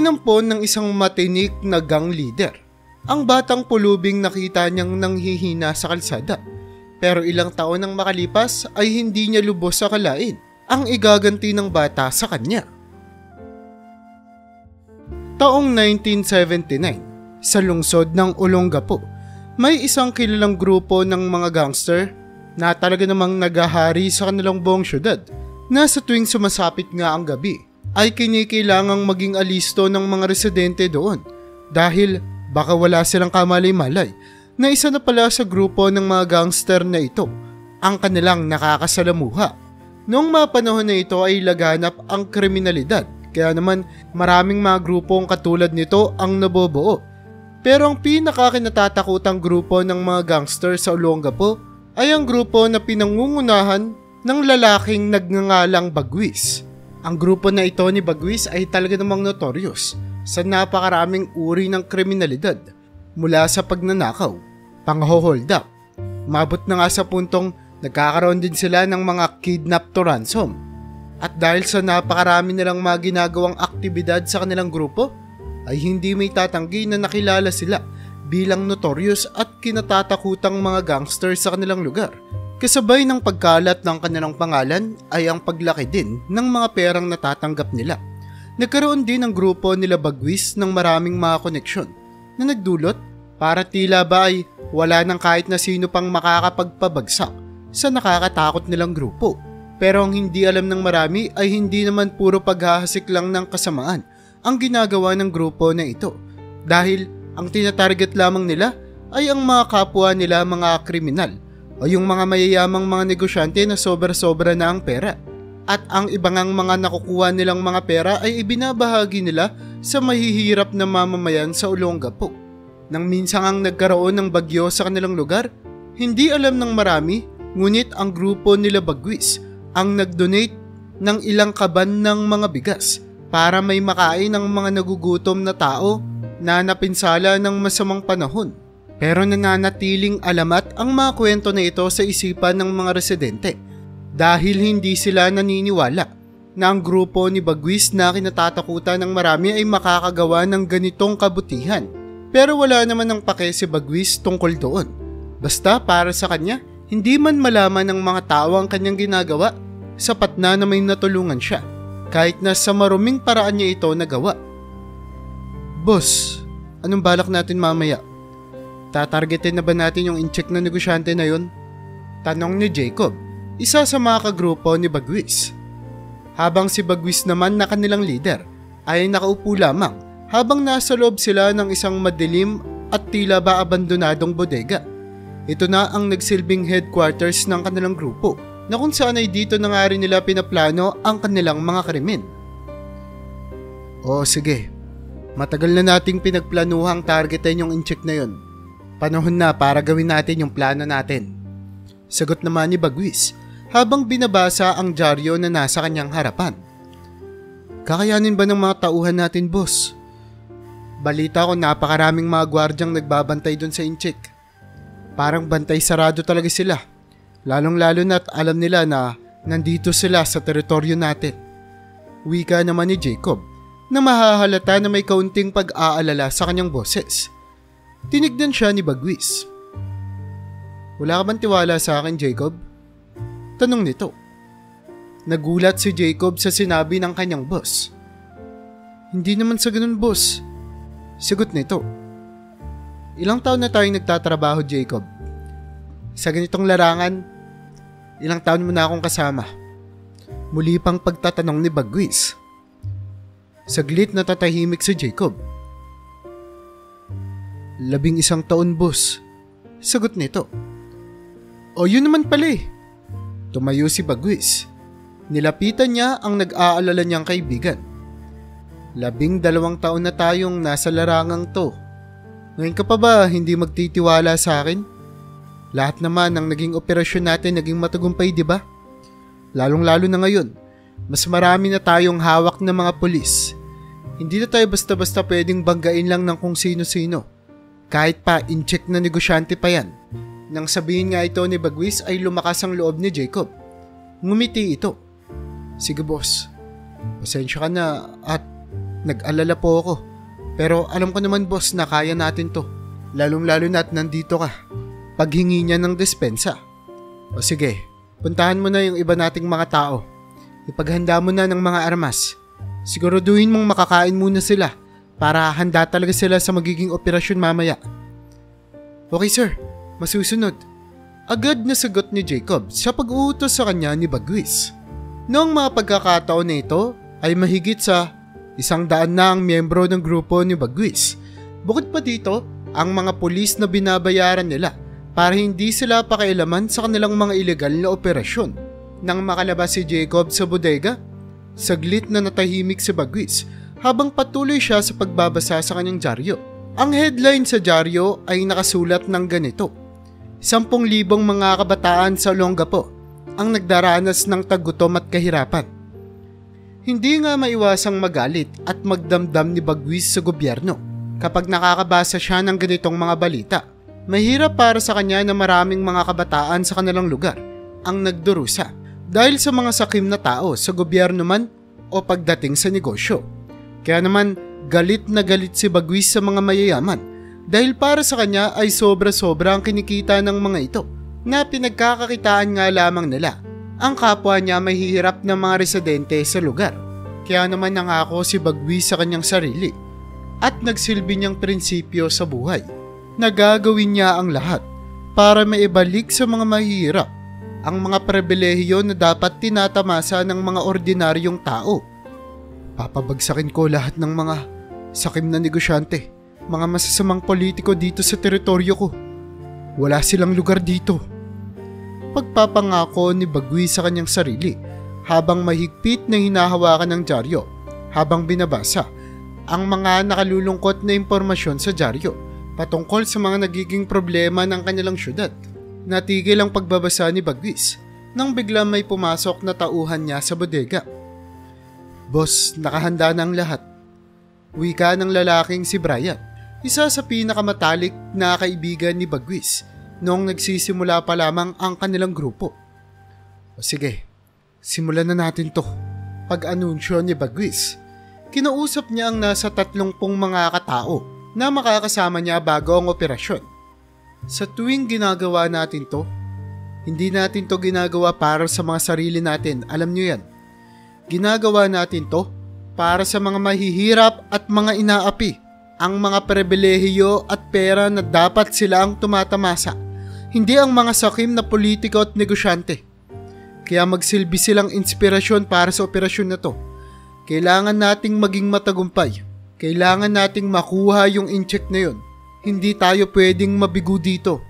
inampon ng isang matinik na gang leader. Ang batang pulubing nakita niyang nanghihina sa kalsada, pero ilang taon nang makalipas ay hindi niya lubos akalain ang igaganti ng bata sa kanya. Taong 1979, sa lungsod ng Olongapo, may isang kilalang grupo ng mga gangster na talaga namang naghahari sa kanilang buong syudad, na sa tuwing sumasapit nga ang gabi ay kinikilangang maging alisto ng mga residente doon dahil baka wala silang kamalay-malay na isa na pala sa grupo ng mga gangster na ito ang kanilang nakakasalamuha. Noong mga panahon na ito ay laganap ang kriminalidad, kaya naman maraming mga grupong katulad nito ang nabubuo. Pero ang pinakakinatatakutang grupo ng mga gangster sa Olongapo ay ang grupo na pinangungunahan ng lalaking nagngangalang Bagwis. Ang grupo na ito ni Bagwis ay talaga namang notorious sa napakaraming uri ng kriminalidad, mula sa pagnanakaw, pang-hold up. Umabot na nga sa puntong nagkakaroon din sila ng mga kidnap to ransom. At dahil sa napakarami nilang mga ginagawang aktibidad sa kanilang grupo, ay hindi may tatanggi na nakilala sila bilang notorious at kinatatakutang mga gangster sa kanilang lugar. Kasabay ng pagkalat ng kanilang pangalan ay ang paglaki din ng mga perang natatanggap nila. Nagkaroon din ang grupo nila Bagwis ng maraming mga koneksyon na nagdulot para tila ba ay wala nang kahit na sino pang makakapagpabagsak sa nakakatakot nilang grupo. Pero ang hindi alam ng marami ay hindi naman puro paghahasik lang ng kasamaan ang ginagawa ng grupo na ito, dahil ang tinatarget lamang nila ay ang mga kapwa nila mga kriminal o yung mga mayayamang mga negosyante na sobra-sobra na ang pera. At ang ibang mga nakukuha nilang mga pera ay ibinabahagi nila sa mahihirap na mamamayan sa Olongapo. Nang minsang ang nagkaroon ng bagyo sa kanilang lugar, hindi alam ng marami, ngunit ang grupo nila Bagwis ang nag-donate ng ilang kaban ng mga bigas para may makain ng mga nagugutom na tao na napinsala ng masamang panahon. Pero nananatiling alamat ang mga kwento na ito sa isipan ng mga residente, dahil hindi sila naniniwala na ang grupo ni Bagwis na kinatatakutan ng marami ay makakagawa ng ganitong kabutihan. Pero wala naman ang pake si Bagwis tungkol doon. Basta para sa kanya, hindi man malaman ng mga tao ang kanyang ginagawa, sapat na may natulungan siya, kahit na sa maruming paraan niya ito nagawa. Boss, anong balak natin mamaya? Tatargetin na ba natin yung incheck na negosyante na yun? Tanong ni Jacob, isa sa mga kagrupo ni Bagwis. Habang si Bagwis naman na kanilang leader ay nakaupo lamang habang nasa loob sila ng isang madilim at tila ba abandonadong bodega. Ito na ang nagsilbing headquarters ng kanilang grupo, na kung saan ay dito na nga rin nila pinaplano ang kanilang mga krimen. O sige, matagal na nating pinagplanuhang targetin yung incheck na yun. Panahon na para gawin natin yung plano natin. Sagot naman ni Bagwis habang binabasa ang dyaryo na nasa kanyang harapan. Kakayanin ba ng mga tauhan natin, boss? Balita ko napakaraming mga gwardyang nagbabantay dun sa incheck. Parang bantay sarado talaga sila. Lalong-lalo na't alam nila na nandito sila sa teritoryo natin. Wika naman ni Jacob na mahahalata na may kaunting pag-aalala sa kanyang boses. Tinignan siya ni Bagwis. Wala ka bang tiwala sa akin, Jacob? Tanong nito. Nagulat si Jacob sa sinabi ng kanyang boss. Hindi naman sa ganun, boss. Sagot nito. Ilang taon na tayong nagtatrabaho, Jacob? Sa ganitong larangan, ilang taon mo na akong kasama? Muli pang pagtatanong ni Bagwis. Saglit na tatahimik si Jacob. 11 taon, boss. Sagot nito. O yun naman pala eh. Tumayo si Bagwis. Nilapitan niya ang nag-aalala niyang kaibigan. 12 taon na tayong nasa larangang to. Ngayon ka pa ba hindi magtitiwala sa akin? Lahat naman ng naging operasyon natin naging matagumpay, di ba? Lalong-lalo na ngayon, mas marami na tayong hawak na mga pulis. Hindi na tayo basta-basta pwedeng banggain lang ng kung sino-sino. Kahit pa in-check na negosyante pa yan. Nang sabihin nga ito ni Bagwis ay lumakas ang loob ni Jacob. Ngumiti ito. Sige boss, pasensya ka na at Nag-alala po ako. Pero alam ko naman boss na kaya natin to. Lalong-lalo na't nandito ka. Paghingi niya ng despensa. O sige, puntahan mo na yung iba nating mga tao. Ipaghanda mo na ng mga armas. Siguraduhin mong makakain muna sila para handa talaga sila sa magiging operasyon mamaya. Okay sir, masusunod. Agad na sagot ni Jacob sa pag-uutos sa kanya ni Bagwis. Noong mga pagkakataon na ito ay mahigit sa 100 na ang miyembro ng grupo ni Bagwis. Bukod pa dito, ang mga pulis na binabayaran nila para hindi sila pakialaman sa kanilang mga ilegal na operasyon. Nang makalabas si Jacob sa bodega, saglit na natahimik si Bagwis habang patuloy siya sa pagbabasa sa kanyang dyaryo. Ang headline sa dyaryo ay nakasulat ng ganito: 10,000 mga kabataan sa Olongapo ang nagdaranas ng tagutom at kahirapan. Hindi nga maiwasang magalit at magdamdam ni Bagwis sa gobyerno kapag nakakabasa siya ng ganitong mga balita. Mahirap para sa kanya na maraming mga kabataan sa kanilang lugar ang nagdurusa dahil sa mga sakim na tao sa gobyerno man o pagdating sa negosyo. Kaya naman galit na galit si Bagwis sa mga mayayaman dahil para sa kanya ay sobra-sobra ang kinikita ng mga ito na pinagkakakitaan nga lamang nila ang kapwa niya may hihirap na mga residente sa lugar. Kaya naman nangako si Bagwis sa kanyang sarili at nagsilbi niyang prinsipyo sa buhay na gagawin niya ang lahat para maibalik sa mga mahihirap ang mga pribilehiyo na dapat tinatamasa ng mga ordinaryong tao. Papabagsakin ko lahat ng mga sakim na negosyante, mga masasamang politiko dito sa teritoryo ko. Wala silang lugar dito. Pagpapangako ni Bagwis sa kanyang sarili habang mahigpit na hinahawakan ng dyaryo habang binabasa ang mga nakalulungkot na impormasyon sa dyaryo patungkol sa mga nagiging problema ng kanilang syudad. Natigil ang pagbabasa ni Bagwis nang bigla may pumasok na tauhan niya sa bodega. Boss, nakahanda na ang lahat. Wika ng lalaking si Brian, isa sa pinakamatalik na kaibigan ni Bagwis noong nagsisimula pa lamang ang kanilang grupo. O sige, simulan na natin to. Pag-anunsyo ni Bagwis, kinausap niya ang nasa 30 mga katao na makakasama niya bago ang operasyon. Sa tuwing ginagawa natin to, hindi natin to ginagawa para sa mga sarili natin, alam niyo yan. Ginagawa natin to para sa mga mahihirap at mga inaapi, ang mga pribilehiyo at pera na dapat sila ang tumatamasa, hindi ang mga sakim na politiko at negosyante. Kaya magsilbi silang inspirasyon para sa operasyon na to. Kailangan nating maging matagumpay. Kailangan nating makuha yung incheck na yun. Hindi tayo pwedeng mabigo dito.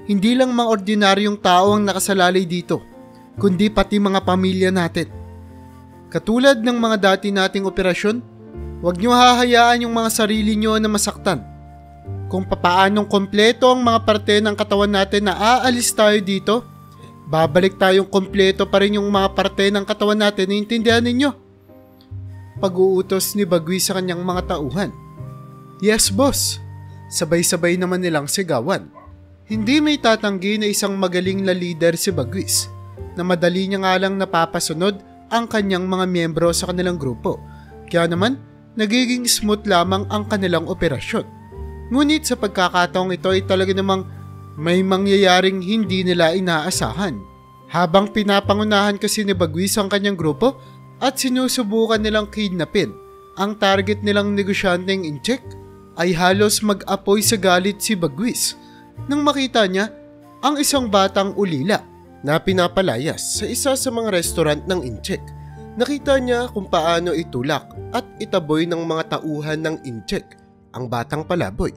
Hindi lang mga ordinaryong tao ang nakasalalay dito, kundi pati mga pamilya natin. Katulad ng mga dati nating operasyon, huwag nyo hahayaan yung mga sarili nyo na masaktan. Kung papaanong kompleto ang mga parte ng katawan natin na aalis tayo dito, babalik tayong kompleto pa rin yung mga parte ng katawan natin, naiintindihan ninyo? Pag-uutos ni Bagwis sa kanyang mga tauhan. Yes boss, sabay-sabay naman nilang sigawan. Hindi may tatanggi na isang magaling na leader si Bagwis, na madali niya nga lang napapasunod ang kanyang mga miyembro sa kanilang grupo. Kaya naman, nagiging smooth lamang ang kanilang operasyon. Ngunit sa pagkakataong ito ay talaga namang may mangyayaring hindi nila inaasahan. Habang pinapangunahan kasi ni Bagwis ang kanyang grupo at sinusubukan nilang kidnapin ang target nilang negosyanteng incheck, ay halos mag-apoy sa galit si Bagwis nang makita niya ang isang batang ulila na pinapalayas sa isa sa mga restaurant ng incheck. Nakita niya kung paano itulak at itaboy ng mga tauhan ng incheck ang batang palaboy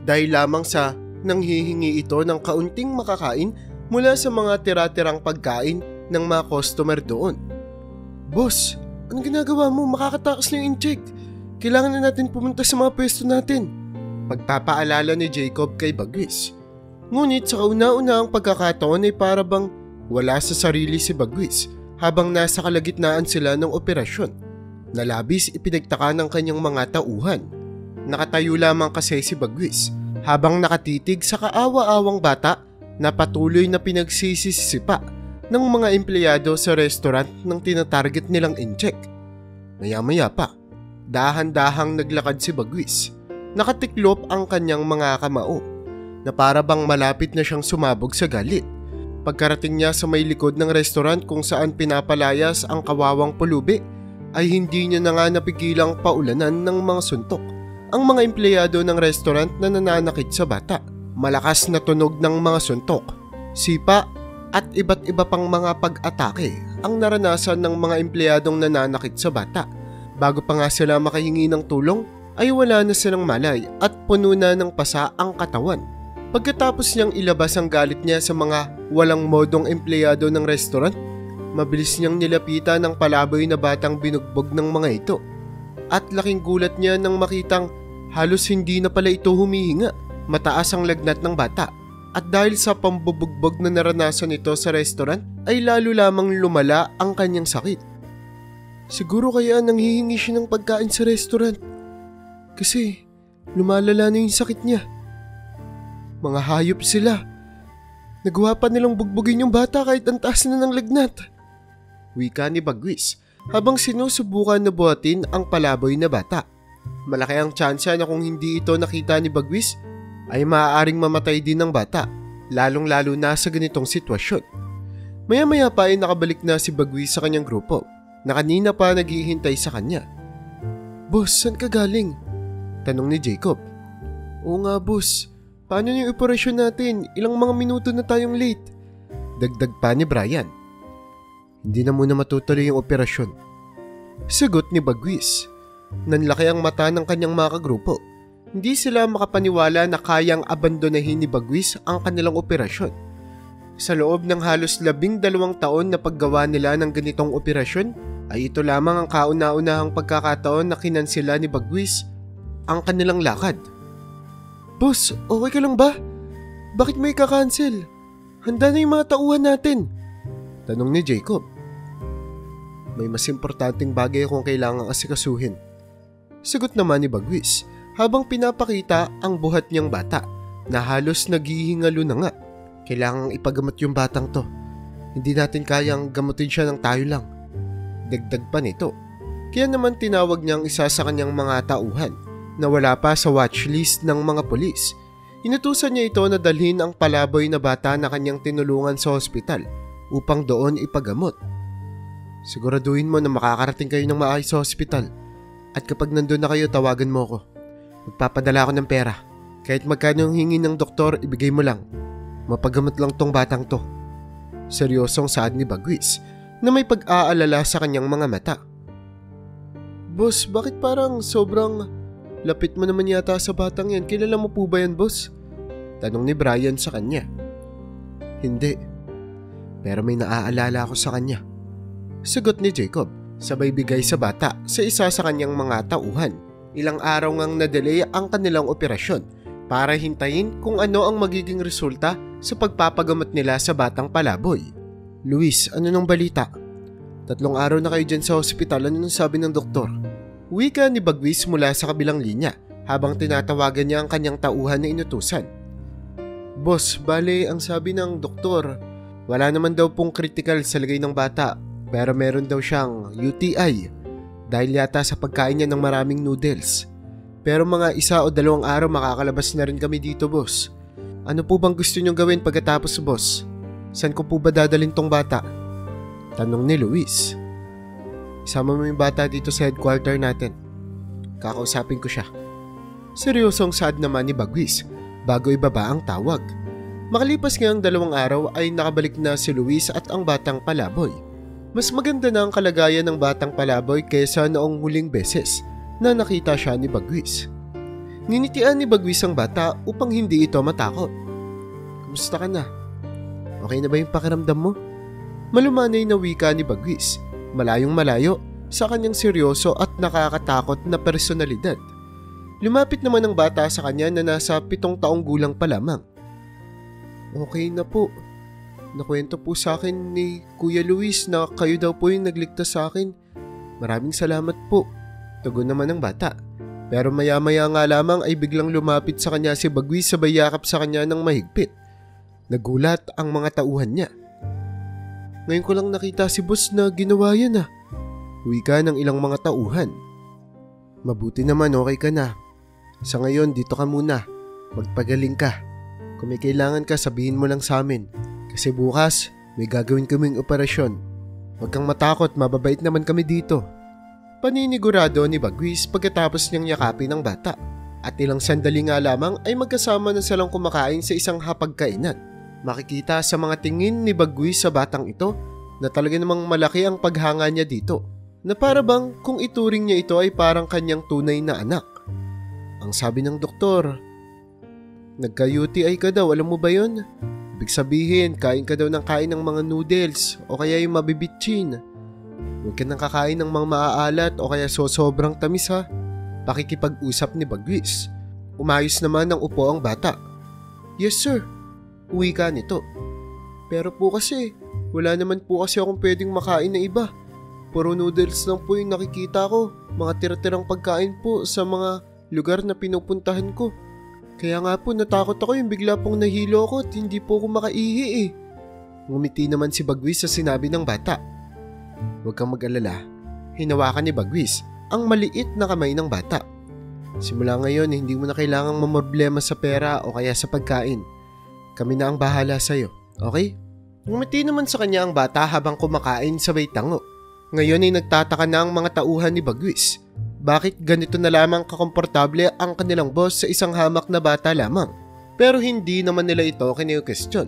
dahil lamang sa nanghihingi ito ng kaunting makakain mula sa mga tira-tirang pagkain ng mga customer doon. Boss, anong ginagawa mo? Makakatakas na yung incheck. Kailangan na natin pumunta sa mga pwesto natin. Pagpapaalala ni Jacob kay Bagwis. Ngunit sa kauna-unahang pagkakataon ay para bang wala sa sarili si Bagwis habang nasa kalagitnaan sila ng operasyon. Nalabis ipinagtaka ng kanyang mga tauhan. Nakatayo lamang kasi si Bagwis habang nakatitig sa kaawa-awang bata na patuloy na pinagsisisipa ng mga empleyado sa restaurant ng tinatarget nilang incheck. Maya-maya pa, Dahan-dahang naglakad si Bagwis. Nakatiklop ang kanyang mga kamao na para bang malapit na siyang sumabog sa galit. Pagkarating niya sa may likod ng restaurant kung saan pinapalayas ang kawawang pulubi, ay hindi niya na nga napigilang paulanan ng mga suntok ang mga empleyado ng restaurant na nananakit sa bata. Malakas na tunog ng mga suntok, sipa at iba't iba pang mga pag-atake ang naranasan ng mga empleyadong nananakit sa bata. Bago pa nga sila makahingi ng tulong, ay wala na silang malay at puno na ng pasa ang katawan. Pagkatapos niyang ilabas ang galit niya sa mga walang modong empleyado ng restaurant, mabilis niyang nilapitan ang palaboy na batang binugbog ng mga ito. At laking gulat niya nang makitang halos hindi na pala ito humihinga. Mataas ang lagnat ng bata at dahil sa pambubugbog na naranasan nito sa restaurant ay lalo lamang lumala ang kanyang sakit. Siguro kaya nanghihingi siya ng pagkain sa restaurant kasi lumalala na yung sakit niya. Mga hayop sila. Nagawa pa nilang bugbugin yung bata kahit ang taas na ng lagnat. Wika ni Bagwis habang sinusubukan na buhatin ang palaboy na bata. Malaki ang tsansa na kung hindi ito nakita ni Bagwis ay maaaring mamatay din ng bata, lalong-lalo na sa ganitong sitwasyon. Maya-maya pa ay nakabalik na si Bagwis sa kanyang grupo na kanina pa naghihintay sa kanya. Boss, saan ka galing? Tanong ni Jacob. Oo nga boss, paano yung operasyon natin? Ilang mga minuto na tayong late. Dagdag pa ni Brian. Hindi na muna matutuloy yung operasyon. Sagot ni Bagwis. Nanlaki ang mata ng kanyang mga kagrupo. Hindi sila makapaniwala na kayang abandonahin ni Bagwis ang kanilang operasyon. Sa loob ng halos 12 taon na paggawa nila ng ganitong operasyon, ay ito lamang ang kauna-unahang pagkakataon na kinansela ni Bagwis ang kanilang lakad. Boss, okay ka lang ba? Bakit may kakancel? Handa na yung mga tauhan natin. Tanong ni Jacob. May mas importanteng bagay akong kailangang asikasuhin. Sagot naman ni Bagwis habang pinapakita ang buhat niyang bata na halos naghihingalo na nga. Kailangang ipagamot yung batang to. Hindi natin kayang gamutin siya ng tayo lang. Dagdag pa nito. Kaya naman tinawag niyang isa sa kanyang mga tauhan na wala pa sa watchlist ng mga polis. Inutusan niya ito na dalhin ang palaboy na bata na kanyang tinulungan sa ospital upang doon ipagamot. Siguraduhin mo na makakarating kayo ng maayos sa ospital. At kapag nandun na kayo, tawagan mo ako. Magpapadala ako ng pera. Kahit magkano yung hingi ng doktor, ibigay mo lang. Mapagamot lang tong batang to. Seryosong saad ni Bagwis na may pag-aalala sa kanyang mga mata. Boss, bakit parang sobrang lapit mo naman yata sa batang yan? Kilala mo po ba yan, boss? Tanong ni Brian sa kanya. Hindi. Pero may naaalala ako sa kanya. Sagot ni Jacob, sabay bigay sa bata sa isa sa kanyang mga tauhan. Ilang araw ngang na-delay ang kanilang operasyon para hintayin kung ano ang magiging resulta sa pagpapagamot nila sa batang palaboy. Luis, ano nang balita? 3 araw na kayo dyan sa ospital, ano nang sabi ng doktor? Wika ni Bagwis mula sa kabilang linya habang tinatawagan niya ang kanyang tauhan na inutusan. Boss, bale ang sabi ng doktor, wala naman daw pong critical sa lagay ng bata pero meron daw siyang UTI. Dahil yata sa pagkain niya ng maraming noodles. Pero mga 1 o 2 araw makakalabas na rin kami dito, boss. Ano po bang gusto niyong gawin pagkatapos, boss? Saan ko po ba dadalhin tong bata? Tanong ni Luis. Isama mo yung bata dito sa headquarter natin. Kakausapin ko siya. Seryosong saad naman ni Bagwis bago ibaba ang tawag. Makalipas ngayong 2 araw ay nakabalik na si Luis at ang batang palaboy. Mas maganda na ang kalagayan ng batang palaboy kaysa noong huling beses na nakita siya ni Bagwis. Ninitian ni Bagwis ang bata upang hindi ito matakot. Kumusta ka na? Okay na ba yung pakiramdam mo? Malumanay na wika ni Bagwis, malayong malayo sa kanyang seryoso at nakakatakot na personalidad. Lumapit naman ang bata sa kanya na nasa 7 taong gulang pa lamang. Okay na po. Nakwento po sa akin ni Kuya Luis na kayo daw po yung nagligtas sa akin. Maraming salamat po. Tugon naman ng bata. Pero maya-maya nga lamang ay biglang lumapit sa kanya si Bagwis sabay yakap sa kanya ng mahigpit. Nagulat ang mga tauhan niya. Ngayon ko lang nakita si boss na ginawa yan ah. Wika ng ilang mga tauhan. Mabuti naman okay ka na. Sa ngayon dito ka muna. Magpagaling ka. Kung may kailangan ka sabihin mo lang sa amin. Kasi bukas may gagawin kaming operasyon. Huwag kang matakot, mababait naman kami dito. Paninigurado ni Bagwis pagkatapos niyang yakapin ang bata. At ilang sandali nga lamang ay magkasama na silang kumakain sa isang hapagkainan. Makikita sa mga tingin ni Bagwis sa batang ito na talaga namang malaki ang paghanga niya dito. Na para bang kung ituring niya ito ay parang kanyang tunay na anak. Ang sabi ng doktor, nagka-UTI ka daw, alam mo ba yun? Ibig sabihin, kain ka daw ng kain ng mga noodles o kaya yung mabibitchin. Huwag ka nang kakain ng mga maaalat o kaya sobrang tamis ha. Pakikipag-usap ni Bagwis. Umayos naman ng upo ang bata. Yes sir, uwi ka nito. Pero po kasi, wala naman po kasi akong pwedeng makain na iba. Puro noodles lang po yung nakikita ko. Mga tira-tirang pagkain po sa mga lugar na pinupuntahan ko. Kaya nga po natakot ako yung bigla pong nahilo ako at hindi po ako makaihi eh. Ngumiti naman si Bagwis sa sinabi ng bata. Huwag kang mag-alala. Hinawakan ni Bagwis ang maliit na kamay ng bata. Simula ngayon hindi mo na kailangang mamroblema sa pera o kaya sa pagkain. Kami na ang bahala sa'yo, okay? Ngumiti naman sa kanya ang bata habang kumakain sabay tango. Ngayon ay nagtataka na ang mga tauhan ni Bagwis. Bakit ganito na lamang kakomportable ang kanilang boss sa isang hamak na bata lamang? Pero hindi naman nila ito kini-question.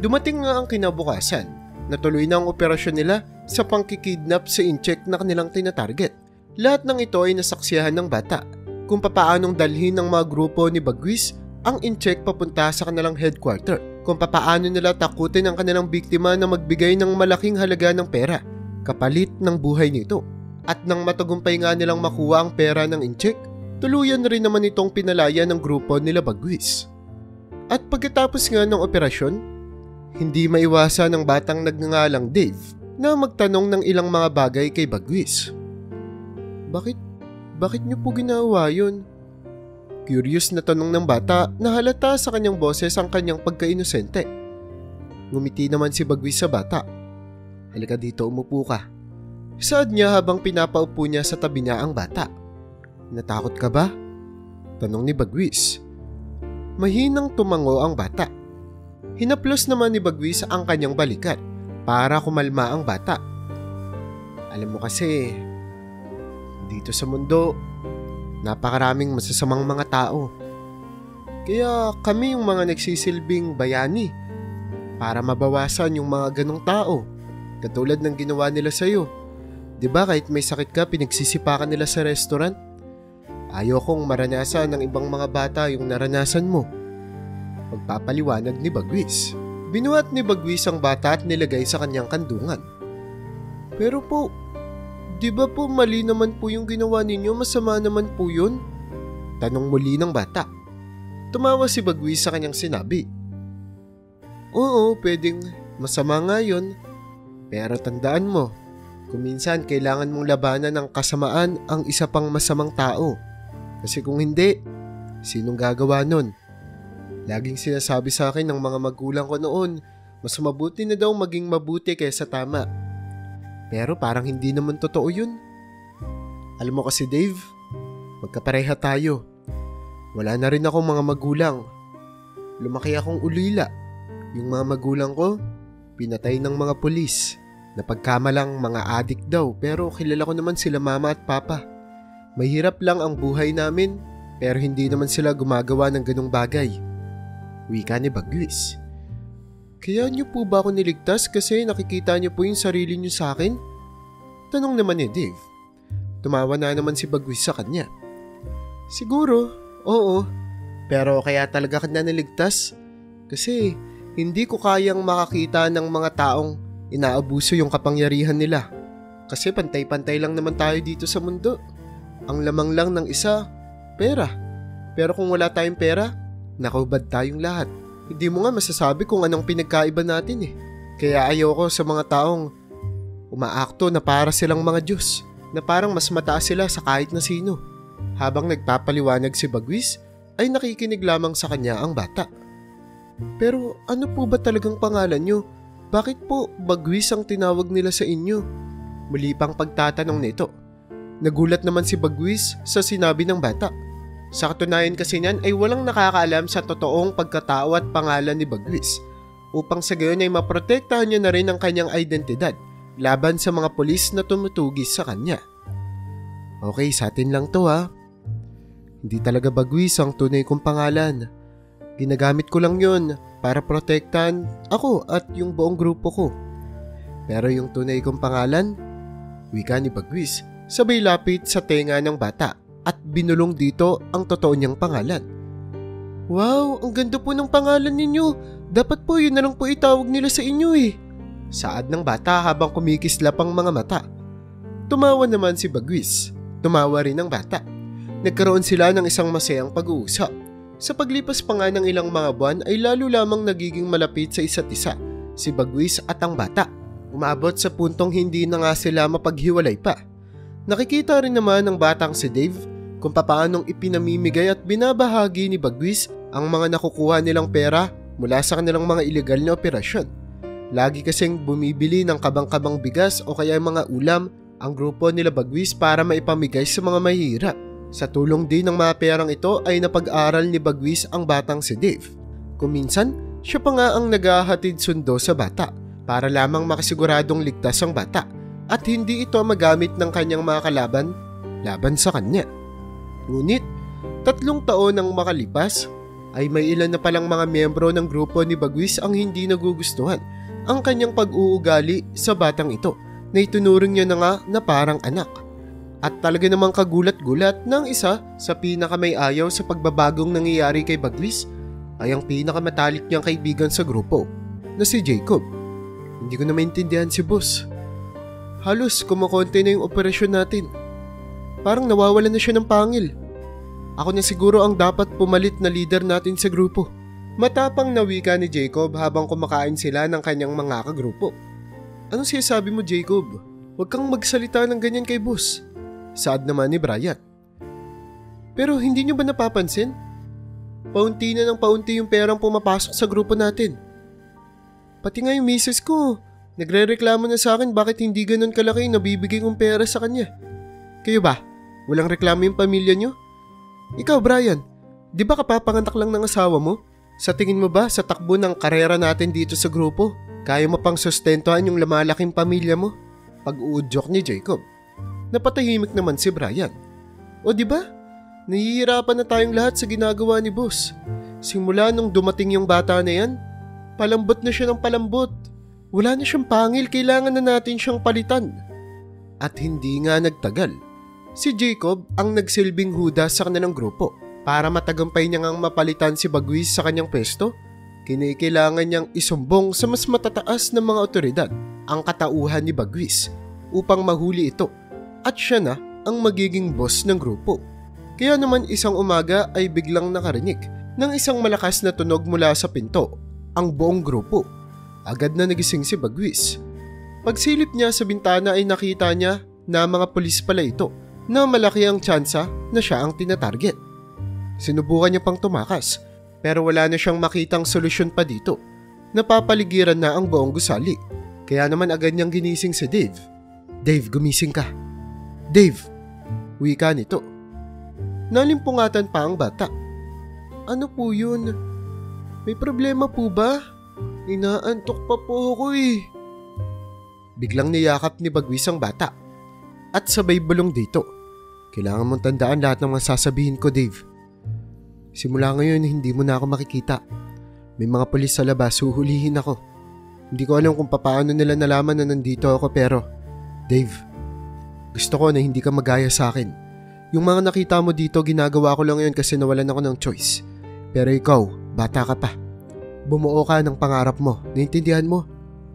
Dumating nga ang kinabukasan. Natuloy na ang operasyon nila sa pangkikidnap sa incheck na kanilang tinatarget. Lahat ng ito ay nasaksiyahan ng bata kung papaanong dalhin ng mga grupo ni Bagwis ang incheck papunta sa kanilang headquarter. Kung papaano nila takutin ang kanilang biktima na magbigay ng malaking halaga ng pera kapalit ng buhay nito. At nang matagumpay nga nilang makuha ang pera ng incheck, tuluyan rin naman itong pinalaya ng grupo nila Bagwis. At pagkatapos nga ng operasyon, hindi maiwasan ng batang nagngangalang Dave na magtanong ng ilang mga bagay kay Bagwis. Bakit niyo po ginawa yun? Curious na tanong ng bata na halata sa kanyang boses ang kanyang pagka-inosente. Ngumiti naman si Bagwis sa bata. Halika dito, umupo ka. Saad niya habang pinapaupo niya sa tabi niya ang bata. Natakot ka ba? Tanong ni Bagwis. Mahinang tumango ang bata. Hinaplos naman ni Bagwis ang kanyang balikat para kumalma ang bata. Alam mo kasi, dito sa mundo, napakaraming masasamang mga tao. Kaya kami yung mga nagsisilbing bayani para mabawasan yung mga ganong tao. Katulad ng ginawa nila sa'yo. Diba kahit may sakit ka, pinagsisipakan nila sa restaurant? Ayokong maranasan ng ibang mga bata yung naranasan mo. Pagpapaliwanag ni Bagwis. Binuhat ni Bagwis ang bata at nilagay sa kanyang kandungan. Pero po, di ba po mali naman po yung ginawa ninyo? Masama naman po yun? Tanong muli ng bata. Tumawa si Bagwis sa kanyang sinabi. Oo, pwedeng masama nga yun. Pero tandaan mo, kung minsan kailangan mong labanan ng kasamaan ang isa pang masamang tao. Kasi kung hindi, sinong gagawa nun? Laging sinasabi sa akin ng mga magulang ko noon, mas mabuti na daw maging mabuti kaysa tama. Pero parang hindi naman totoo yun. Alam mo kasi Dave, magkapareha tayo. Wala na rin akong mga magulang. Lumaki akong ulila. Yung mga magulang ko, pinatay ng mga pulis. Napagkamalang mga adik daw pero kilala ko naman sila mama at papa. Mahirap lang ang buhay namin pero hindi naman sila gumagawa ng ganong bagay. Wika ni Bagwis. Kaya niyo po ba ako niligtas kasi nakikita niyo po yung sarili niyo sa akin? Tanong naman ni Dave. Tumawa na naman si Bagwis sa kanya. Siguro, oo. Pero kaya talaga ka na niligtas? Kasi hindi ko kayang makakita ng mga taong inaabuso yung kapangyarihan nila. Kasi pantay-pantay lang naman tayo dito sa mundo. Ang lamang lang ng isa, pera. Pero kung wala tayong pera, nakahubad tayong lahat. Hindi mo nga masasabi kung anong pinagkaiba natin eh. Kaya ayoko sa mga taong umaakto na para silang mga Diyos, na parang mas mataas sila sa kahit na sino. Habang nagpapaliwanag si Bagwis, ay nakikinig lamang sa kanya ang bata. Pero ano po ba talagang pangalan nyo? Bakit po Bagwis ang tinawag nila sa inyo? Muli pang pagtatanong nito. Nagulat naman si Bagwis sa sinabi ng bata. Sa katunayan kasi niyan ay walang nakakaalam sa totoong pagkatao at pangalan ni Bagwis, upang sa gayon ay maprotektahan niya na rin ang kanyang identidad laban sa mga pulis na tumutugis sa kanya. Okay, sa atin lang to ha. Hindi talaga Bagwis ang tunay kong pangalan. Ginagamit ko lang yun para protektahan ako at yung buong grupo ko. Pero yung tunay kong pangalan, wika ni Bagwis, sabay lapit sa tenga ng bata at binulong dito ang totoo niyang pangalan. Wow, ang ganda po ng pangalan ninyo. Dapat po yun na lang po itawag nila sa inyo eh. Saad ng bata habang kumikislap ang mga mata. Tumawa naman si Bagwis. Tumawa rin ang bata. Nagkaroon sila ng isang masayang pag-uusap. Sa paglipas pa nga ng ilang mga buwan ay lalo lamang nagiging malapit sa isa't isa, si Bagwis at ang bata. Umabot sa puntong hindi na nga sila mapaghiwalay pa. Nakikita rin naman ng batang si Dave kung papaanong ipinamimigay at binabahagi ni Bagwis ang mga nakukuha nilang pera mula sa kanilang mga ilegal na operasyon. Lagi kasing bumibili ng kabang-kabang bigas o kaya mga ulam ang grupo nila Bagwis para maipamigay sa mga mahihirap. Sa tulong din ng mga perang ito ay napag-aral ni Bagwis ang batang si Dave. Kuminsan, siya pa nga ang naghahatid sundo sa bata para lamang makasiguradong ligtas ang bata at hindi ito magamit ng kanyang mga kalaban laban sa kanya. Ngunit, 3 taon ang makalipas ay may ilan na palang mga miyembro ng grupo ni Bagwis ang hindi nagugustuhan ang kanyang pag-uugali sa batang ito na itunuring niya na nga na parang anak. At talaga namang kagulat-gulat ng isa sa pinakamay-ayaw sa pagbabagong nangyayari kay Bagwis ay ang pinakamatalik niyang kaibigan sa grupo na si Jacob. Hindi ko na maintindihan si boss. Halos kumukonti na yung operasyon natin. Parang nawawalan na siya ng pangil. Ako na siguro ang dapat pumalit na leader natin sa grupo. Matapang na wika ni Jacob habang kumakain sila ng kanyang mga kagrupo. Anong sinasabi mo, Jacob? Huwag kang magsalita ng ganyan kay boss. Saad naman ni Brian. Pero hindi nyo ba napapansin? Paunti na ng paunti yung perang pumapasok sa grupo natin. Pati nga yung misis ko, nagre-reklamo na sa akin bakit hindi ganun kalaki yung nabibigay kong pera sa kanya. Kayo ba? Walang reklamo yung pamilya nyo? Ikaw, Brian, di ba kapapanganak lang ng asawa mo? Sa tingin mo ba sa takbo ng karera natin dito sa grupo, kaya mo pang sustentuhan yung lumalaking pamilya mo? Pag-uudyok ni Jacob. Napatahimik naman si Brian. O di ba? Nahihirapan na tayong lahat sa ginagawa ni boss. Simula nung dumating yung bata na yan, palambot na siya ng palambot. Wala na siyang pangil, kailangan na natin siyang palitan. At hindi nga nagtagal. Si Jacob ang nagsilbing huda sa kanilang grupo. Para matagumpay niya ngang mapalitan si Bagwis sa kanyang pwesto, kailangan niyang isumbong sa mas matataas na mga otoridad ang katauhan ni Bagwis upang mahuli ito at siya na ang magiging boss ng grupo. Kaya naman isang umaga ay biglang nakarinig ng isang malakas na tunog mula sa pinto. Ang buong grupo. Agad na nagising si Bagwis. Pagsilip niya sa bintana ay nakita niya na mga pulis pala ito na malaki ang tsansa na siya ang tinatarget. Sinubukan niya pang tumakas pero wala na siyang makitang solusyon pa dito. Napapaligiran na ang buong gusali. Kaya naman agad niyang ginising si Dave. Dave, gumising ka. Dave, wika nito. Nalimpungatan pa ang bata. Ano po yun? May problema po ba? Inaantok pa po ako eh. Biglang niyakap ni Bagwis ang bata. At sabay bulong dito. Kailangan mong tandaan lahat ng mga sasabihin ko, Dave. Simula ngayon, hindi mo na ako makikita. May mga pulis sa labas, huhulihin ako. Hindi ko alam kung paano nila nalaman na nandito ako pero, Dave, gusto ko na hindi ka magaya sa akin. Yung mga nakita mo dito, ginagawa ko lang yun kasi nawalan ako ng choice. Pero ikaw, bata ka pa. Bumuo ka ng pangarap mo, naintindihan mo?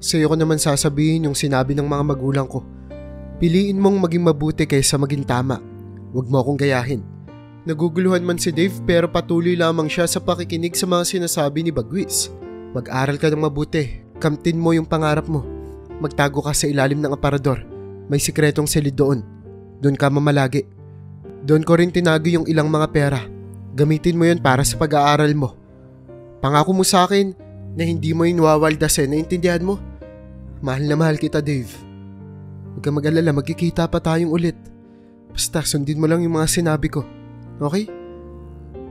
Sa'yo ko naman sasabihin yung sinabi ng mga magulang ko. Piliin mong maging mabuti kaysa maging tama. Huwag mo akong gayahin. Naguguluhan man si Dave pero patuloy lamang siya sa pakikinig sa mga sinasabi ni Bagwis. Mag-aral ka ng mabuti. Kamtin mo yung pangarap mo. Magtago ka sa ilalim ng aparador. May sikretong silid doon. Doon ka mamalagi. Doon ko rin tinago yung ilang mga pera. Gamitin mo yun para sa pag-aaral mo. Pangako mo sa akin na hindi mo yun wawaldasin. Naintindihan mo? Mahal na mahal kita, Dave. Huwag kang mag-alala, magkikita pa tayong ulit. Basta sundin mo lang yung mga sinabi ko. Okay?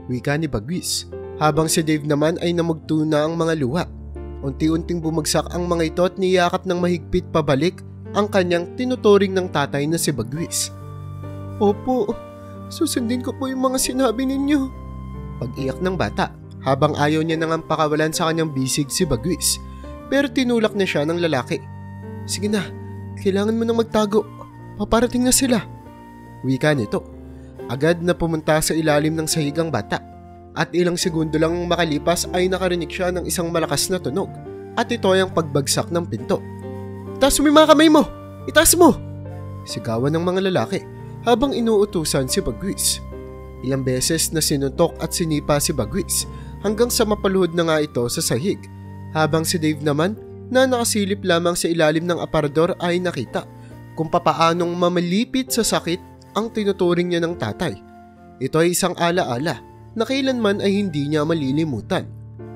Wika ni Bagwis. Habang si Dave naman ay namugto na ang mga luha. Unti-unting bumagsak ang mga ito at niyakap ng mahigpit pabalik ang kanyang tinuturing ng tatay na si Bagwis. Opo, susundin ko po yung mga sinabi ninyo. Pag-iyak ng bata habang ayaw niya nang pakawalan sa kanyang bisig si Bagwis. Pero tinulak na siya ng lalaki. Sige na, kailangan mo nang magtago. Paparating na sila. Wika nito. Agad na pumunta sa ilalim ng sahig ang bata. At ilang segundo lang makalipas ay nakarinig siya ng isang malakas na tunog. At ito ay ang pagbagsak ng pinto. Itaas mo yung mga kamay mo! Itaas mo! Sigawan ng mga lalaki habang inuutusan si Bagwis. Ilang beses na sinuntok at sinipa si Bagwis hanggang sa mapaluhod na nga ito sa sahig. Habang si Dave naman na nakasilip lamang sa ilalim ng aparador ay nakita kung papaanong mamalipit sa sakit ang tinuturing niya ng tatay. Ito ay isang alaala na kailanman ay hindi niya malilimutan.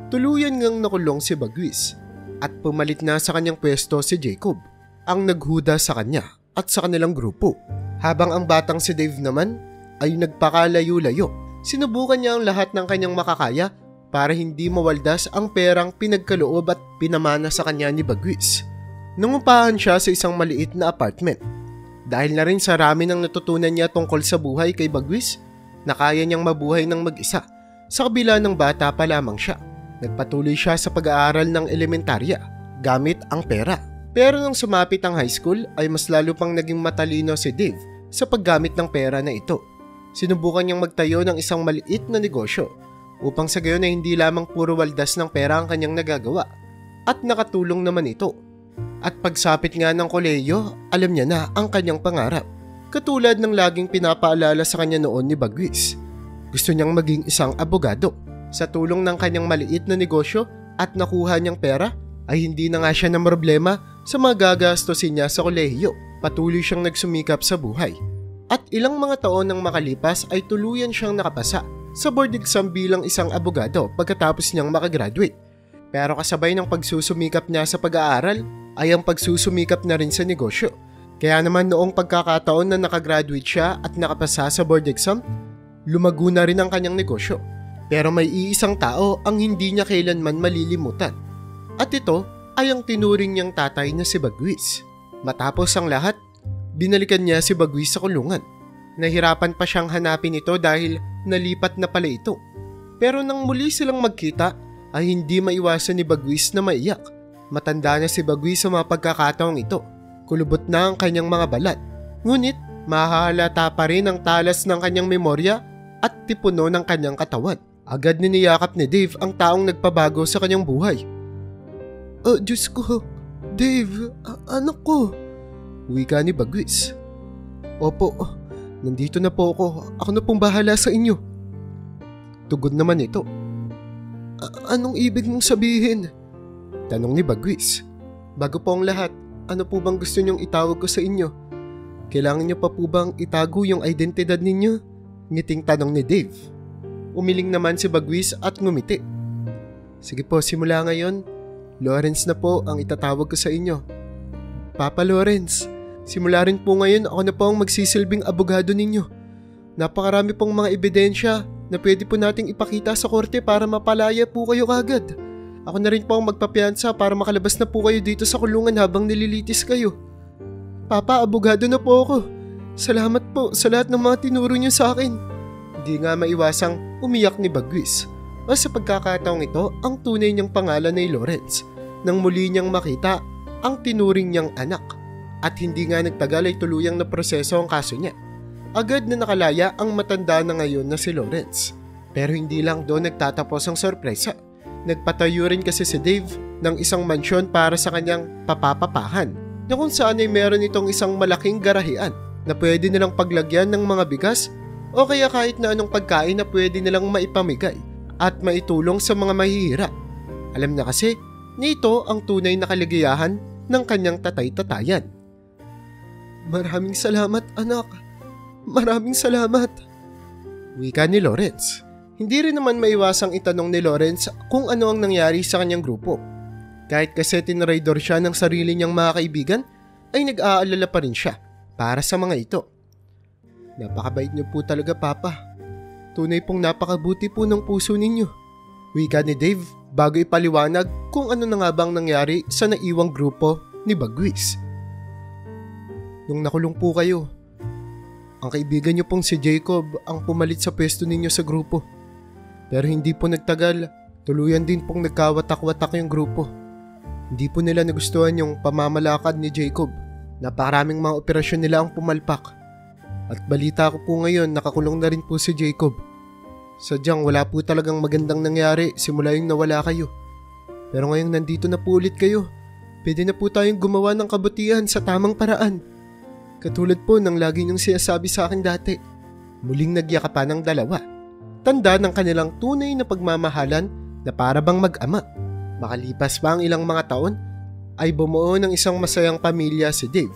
Tuluyan ngang nakulong si Bagwis at pumalit na sa kanyang pwesto si Jacob, ang naghuda sa kanya at sa kanilang grupo. Habang ang batang si Dave naman ay nagpakalayo-layo, sinubukan niya ang lahat ng kanyang makakaya para hindi mawaldas ang perang pinagkaloob at pinamana sa kanya ni Bagwis. Nangupahan siya sa isang maliit na apartment. Dahil na rin sa rami ng natutunan niya tungkol sa buhay kay Bagwis, na kaya niyang mabuhay ng mag-isa. Sa kabila ng bata pa lamang siya, nagpatuloy siya sa pag-aaral ng elementarya gamit ang pera. Pero nang sumapit ang high school ay mas lalo pang naging matalino si Dave sa paggamit ng pera na ito. Sinubukan niyang magtayo ng isang maliit na negosyo upang sa gayon ay hindi lamang puro waldas ng pera ang kanyang nagagawa. At nakatulong naman ito. At pagsapit nga ng kolehiyo, alam niya na ang kanyang pangarap. Katulad ng laging pinapaalala sa kanya noon ni Bagwis. Gusto niyang maging isang abogado. Sa tulong ng kanyang maliit na negosyo at nakuha niyang pera, ay hindi na nga siya na problema sa mga gagastusin niya sa kolehiyo. Patuloy siyang nagsumikap sa buhay. At ilang mga taon nang makalipas ay tuluyan siyang nakapasa sa board exam bilang isang abogado pagkatapos niyang makagraduate. Pero kasabay ng pagsusumikap niya sa pag-aaral ay ang pagsusumikap na rin sa negosyo. Kaya naman noong pagkakataon na nakagraduate siya at nakapasa sa board exam, lumago na rin ang kanyang negosyo. Pero may iisang tao ang hindi niya kailanman malilimutan. At ito ay ang tinuring niyang tatay na si Bagwis. Matapos ang lahat, binalikan niya si Bagwis sa kulungan. Nahirapan pa siyang hanapin ito dahil nalipat na pala ito. Pero nang muli silang magkita, ay hindi maiwasan ni Bagwis na maiyak. Matanda na si Bagwis sa mga pagkakataong ito. Kulubot na ang kanyang mga balat. Ngunit, mahahalata pa rin ang talas ng kanyang memorya at tipuno ng kanyang katawan. Agad niniyakap ni Dave ang taong nagpabago sa kanyang buhay. Diyos ko, Dave, anak ko. Wika ni Bagwis. Opo, nandito na po ako. Ako na pong bahala sa inyo. Tugon naman ito. Anong ibig mong sabihin? Tanong ni Bagwis. Bago po ang lahat, ano po bang gusto niyong itawag ko sa inyo? Kailangan niyo pa po bang itago yung identidad ninyo? Ngiting tanong ni Dave. Umiling naman si Bagwis at ngumiti. Sige po, simula ngayon, Lawrence na po ang itatawag ko sa inyo. Papa Lawrence, simula rin po ngayon ako na po ang magsisilbing abogado ninyo. Napakarami pong mga ebidensya na pwede po nating ipakita sa korte para mapalaya po kayo kagad. Ako na rin po ang magpapiansa para makalabas na po kayo dito sa kulungan habang nililitis kayo. Papa, abogado na po ako. Salamat po sa lahat ng mga tinuro niyo sa akin. Hindi nga maiwasang umiyak ni Bagwis. O sa pagkakataong ito, ang tunay niyang pangalan ay Lawrence. Nang muli niyang makita ang tinuring niyang anak. At hindi nga nagtagal ay tuluyang na proseso ang kaso niya. Agad na nakalaya ang matanda na ngayon na si Lawrence. Pero hindi lang doon nagtatapos ang sorpresa. Nagpatayo rin kasi si Dave ng isang mansyon para sa kanyang papapapahan na kung saan ay meron itong isang malaking garahean na pwede nilang paglagyan ng mga bigas o kaya kahit na anong pagkain na pwede nilang maipamigay at maitulong sa mga mahihirap. Alam na kasi, nito ang tunay na kaligayahan ng kanyang tatay-tatayan. Maraming salamat, anak. Maraming salamat. Wika ni Lawrence. Hindi rin naman maiwasang itanong ni Lawrence kung ano ang nangyari sa kanyang grupo. Kahit kasi tinraidor siya ng sarili niyang mga kaibigan, ay nag-aalala pa rin siya para sa mga ito. Napakabait niyo po talaga, Papa. Tunay pong napakabuti po ng puso ninyo. Wika ni Dave bago ipaliwanag kung ano na nga bang nangyari sa naiwang grupo ni Bagwis. Nung nakulong po kayo, ang kaibigan niyo pong si Jacob ang pumalit sa pwesto ninyo sa grupo. Pero hindi po nagtagal, tuluyan din pong nagkawatak-watak yung grupo. Hindi po nila nagustuhan yung pamamalakad ni Jacob. Napakaraming mga operasyon nila ang pumalpak. At balita ko po ngayon nakakulong na rin po si Jacob. Sadyang wala po talagang magandang nangyari simula yung nawala kayo. Pero ngayong nandito na po ulit kayo, pwede na po tayong gumawa ng kabutihan sa tamang paraan. Katulad po ng lagi niyong sinasabi sa akin dati. Muling nagyakapan ng dalawa. Tanda ng kanilang tunay na pagmamahalan na para bang mag-ama. Makalipas pa ang ilang mga taon, ay bumuo ng isang masayang pamilya si Dave.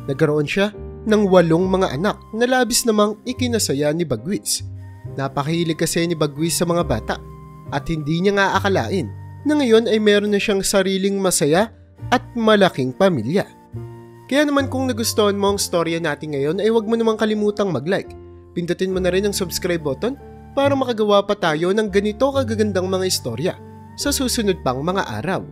Nagkaroon siya ng 8 mga anak na labis namang ikinasaya ni Bagwis. Napakahilig kasi ni Bagwis sa mga bata at hindi niya nga akalain na ngayon ay meron na siyang sariling masaya at malaking pamilya. Kaya naman kung nagustuhan mo ang storya natin ngayon ay huwag mo namang kalimutang mag-like. Pindutin mo na rin ang subscribe button para makagawa pa tayo ng ganito kagagandang mga istorya sa susunod pang mga araw.